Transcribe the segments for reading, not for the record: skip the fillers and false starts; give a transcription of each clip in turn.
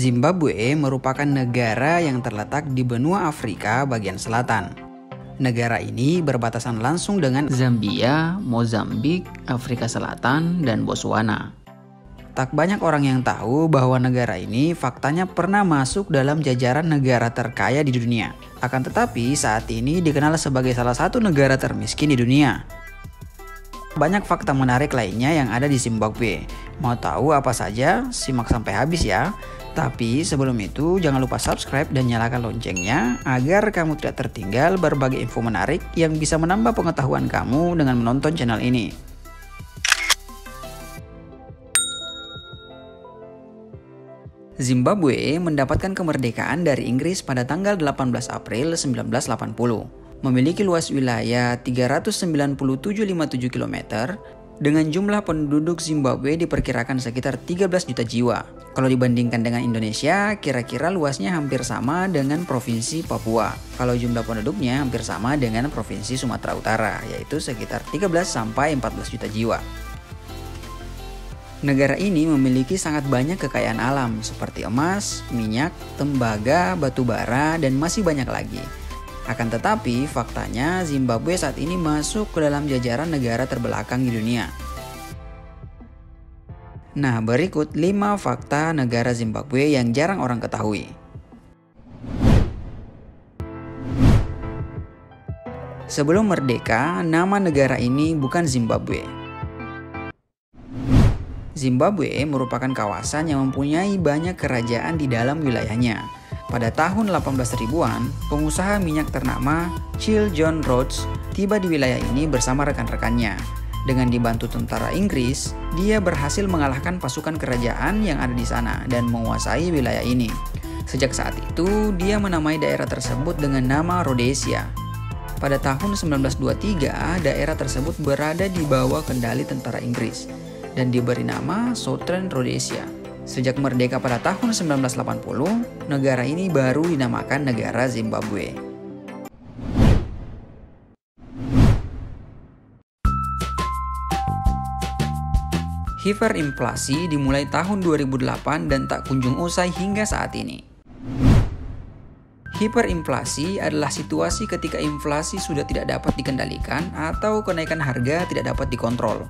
Zimbabwe merupakan negara yang terletak di benua Afrika bagian selatan. Negara ini berbatasan langsung dengan Zambia, Mozambik, Afrika Selatan, dan Botswana. Tak banyak orang yang tahu bahwa negara ini faktanya pernah masuk dalam jajaran negara terkaya di dunia. Akan tetapi saat ini dikenal sebagai salah satu negara termiskin di dunia. Banyak fakta menarik lainnya yang ada di Zimbabwe. Mau tahu apa saja? Simak sampai habis ya. Tapi sebelum itu jangan lupa subscribe dan nyalakan loncengnya agar kamu tidak tertinggal berbagai info menarik yang bisa menambah pengetahuan kamu dengan menonton channel ini. Zimbabwe mendapatkan kemerdekaan dari Inggris pada tanggal 18 April 1980. Memiliki luas wilayah 397,57 km dengan jumlah penduduk Zimbabwe diperkirakan sekitar 13 juta jiwa. Kalau dibandingkan dengan Indonesia, kira-kira luasnya hampir sama dengan Provinsi Papua. Kalau jumlah penduduknya hampir sama dengan Provinsi Sumatera Utara, yaitu sekitar 13-14 juta jiwa. Negara ini memiliki sangat banyak kekayaan alam seperti emas, minyak, tembaga, batu bara, dan masih banyak lagi. Akan tetapi, faktanya Zimbabwe saat ini masuk ke dalam jajaran negara terbelakang di dunia. Nah, berikut 5 fakta negara Zimbabwe yang jarang orang ketahui. Sebelum merdeka, nama negara ini bukan Zimbabwe. Zimbabwe merupakan kawasan yang mempunyai banyak kerajaan di dalam wilayahnya. Pada tahun 1800-an, pengusaha minyak ternama Chill John Rhodes tiba di wilayah ini bersama rekan-rekannya. Dengan dibantu tentara Inggris, dia berhasil mengalahkan pasukan kerajaan yang ada di sana dan menguasai wilayah ini. Sejak saat itu, dia menamai daerah tersebut dengan nama Rhodesia. Pada tahun 1923, daerah tersebut berada di bawah kendali tentara Inggris dan diberi nama Southern Rhodesia. Sejak merdeka pada tahun 1980, negara ini baru dinamakan negara Zimbabwe. Hiperinflasi dimulai tahun 2008 dan tak kunjung usai hingga saat ini. Hiperinflasi adalah situasi ketika inflasi sudah tidak dapat dikendalikan atau kenaikan harga tidak dapat dikontrol.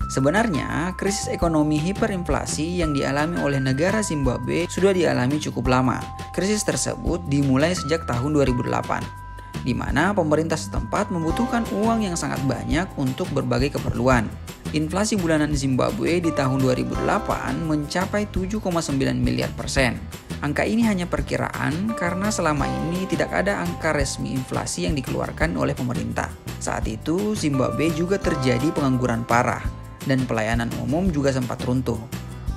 Sebenarnya, krisis ekonomi hiperinflasi yang dialami oleh negara Zimbabwe sudah dialami cukup lama. Krisis tersebut dimulai sejak tahun 2008, di mana pemerintah setempat membutuhkan uang yang sangat banyak untuk berbagai keperluan. Inflasi bulanan Zimbabwe di tahun 2008 mencapai 7,9 miliar %. Angka ini hanya perkiraan karena selama ini tidak ada angka resmi inflasi yang dikeluarkan oleh pemerintah. Saat itu, Zimbabwe juga terjadi pengangguran parah dan pelayanan umum juga sempat runtuh.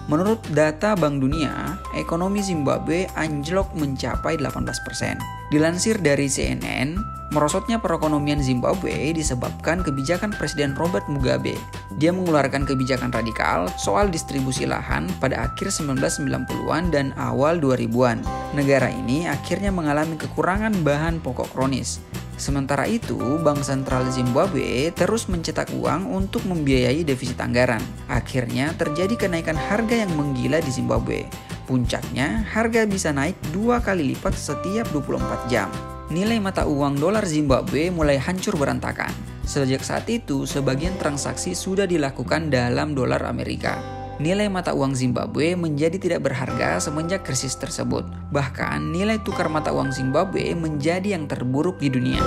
Menurut data Bank Dunia, ekonomi Zimbabwe anjlok mencapai 18%. Dilansir dari CNN, merosotnya perekonomian Zimbabwe disebabkan kebijakan Presiden Robert Mugabe. Dia mengeluarkan kebijakan radikal soal distribusi lahan pada akhir 1990-an dan awal 2000-an. Negara ini akhirnya mengalami kekurangan bahan pokok kronis. Sementara itu, Bank Sentral Zimbabwe terus mencetak uang untuk membiayai defisit anggaran. Akhirnya terjadi kenaikan harga yang menggila di Zimbabwe. Puncaknya, harga bisa naik 2 kali lipat setiap 24 jam. Nilai mata uang dolar Zimbabwe mulai hancur berantakan. Sejak saat itu, sebagian transaksi sudah dilakukan dalam dolar Amerika. Nilai mata uang Zimbabwe menjadi tidak berharga semenjak krisis tersebut. Bahkan, nilai tukar mata uang Zimbabwe menjadi yang terburuk di dunia.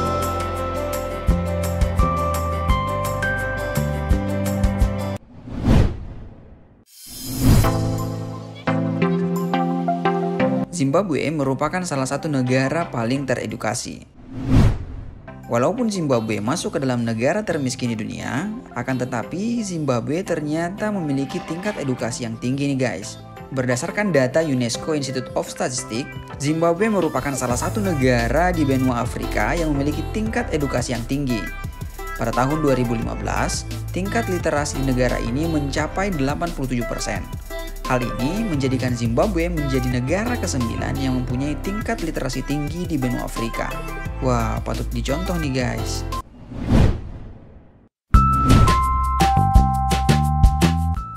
Zimbabwe merupakan salah satu negara paling teredukasi. Walaupun Zimbabwe masuk ke dalam negara termiskin di dunia, akan tetapi Zimbabwe ternyata memiliki tingkat edukasi yang tinggi nih guys. Berdasarkan data UNESCO Institute of Statistics, Zimbabwe merupakan salah satu negara di benua Afrika yang memiliki tingkat edukasi yang tinggi. Pada tahun 2015, tingkat literasi di negara ini mencapai 87%. Hal ini menjadikan Zimbabwe menjadi negara ke-9 yang mempunyai tingkat literasi tinggi di benua Afrika. Wah, patut dicontoh nih guys.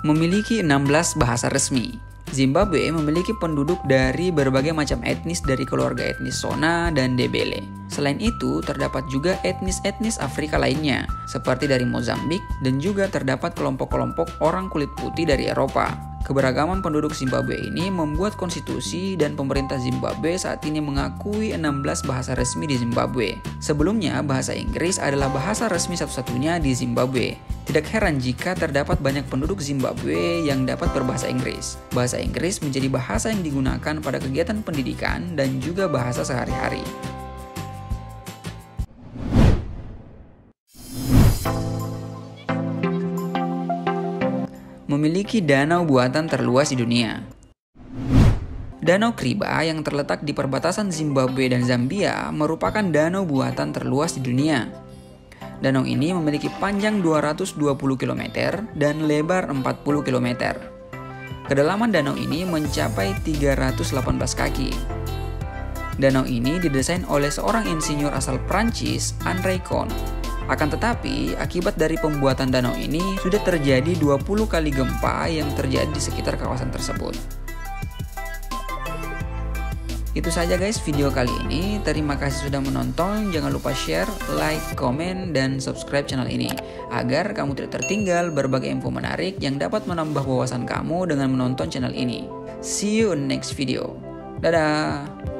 Memiliki 16 bahasa resmi. Zimbabwe memiliki penduduk dari berbagai macam etnis dari keluarga etnis Shona dan Ndebele. Selain itu, terdapat juga etnis-etnis Afrika lainnya, seperti dari Mozambik, dan juga terdapat kelompok-kelompok orang kulit putih dari Eropa. Keberagaman penduduk Zimbabwe ini membuat konstitusi dan pemerintah Zimbabwe saat ini mengakui 16 bahasa resmi di Zimbabwe. Sebelumnya, bahasa Inggris adalah bahasa resmi satu-satunya di Zimbabwe. Tidak heran jika terdapat banyak penduduk Zimbabwe yang dapat berbahasa Inggris. Bahasa Inggris menjadi bahasa yang digunakan pada kegiatan pendidikan dan juga bahasa sehari-hari. Memiliki danau buatan terluas di dunia. Danau Kariba yang terletak di perbatasan Zimbabwe dan Zambia merupakan danau buatan terluas di dunia. Danau ini memiliki panjang 220 km dan lebar 40 km. Kedalaman danau ini mencapai 318 kaki. Danau ini didesain oleh seorang insinyur asal Prancis, Henri Kohn. Akan tetapi, akibat dari pembuatan danau ini, sudah terjadi 20 kali gempa yang terjadi di sekitar kawasan tersebut. Itu saja guys video kali ini. Terima kasih sudah menonton. Jangan lupa share, like, komen, dan subscribe channel ini agar kamu tidak tertinggal berbagai info menarik yang dapat menambah wawasan kamu dengan menonton channel ini. See you in next video. Dadah!